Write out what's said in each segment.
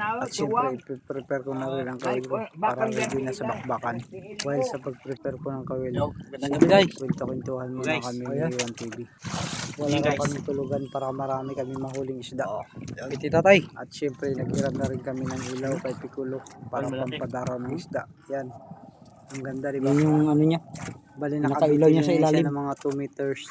At siyempre, prepare ko na rin ang kawil ko para ready na sa bakbakan. While sa pag-prepare ko ng kawil, kwento-kwentuhan muna kami ni Iwan TV. Wala raw kami tulugan para marami kami mahuling isda. At siyempre, nag-irap na rin kami ng ilaw kay Piccolo para pampadaraw ng isda. Yan. Ang ganda, diba? Yung ano niya. Bali, nakailaw niya sa ilalim. Ng mga 2 meters.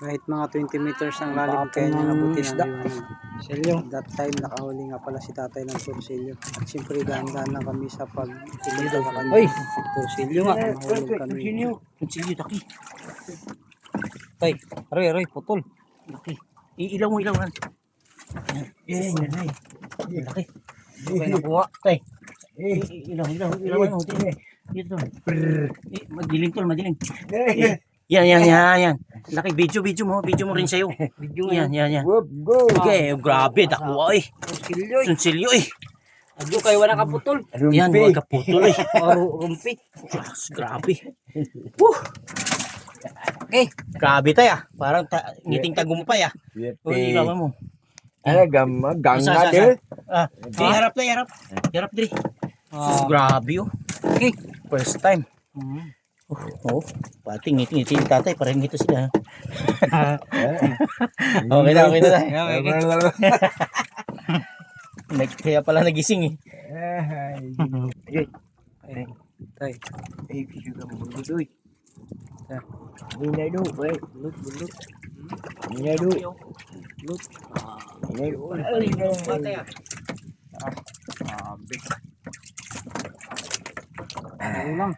Kahit mga 20 meters ang lalim kaya niya nabuti ng liwanag. That time, nakahuli nga pala si tatay ng torsilyo. At siyempre, dahan-dahan lang kami sa pag-ilito na kami. Torsilyo nga. Mahulog kami. Torsilyo, taki. Tay, aray, putol. Laki. Ilaw mo. Yan. Laki. Okay, nakuha. Tay. Ilaw. Dito. Madilim tol. Yan. Laki, video mo rin sa'yo. Yan. Okay, grabe, nakuha eh. Torsilyo eh. Adyo kayo wala kaputol. Yan, wala kaputol eh. Rumpi. Grabe. Okay, grabe tayo ah. Parang ngiting tagumpay ah. Uy, ilawan mo. Ganga de. Di harap. Harap diri. Grabe oh. Okay, first time. Pati ngiti yung tatay, parang ngito sila. Okay na tayo. Kaya pala nagising eh. Tay. Ano lang.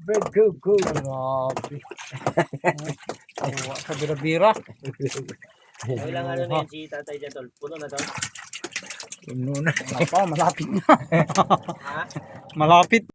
Go. Grabe. Sa bira-bira. Ilang ano na yan si tatay dyan tol? Puno na tol? Malapit na. Malapit.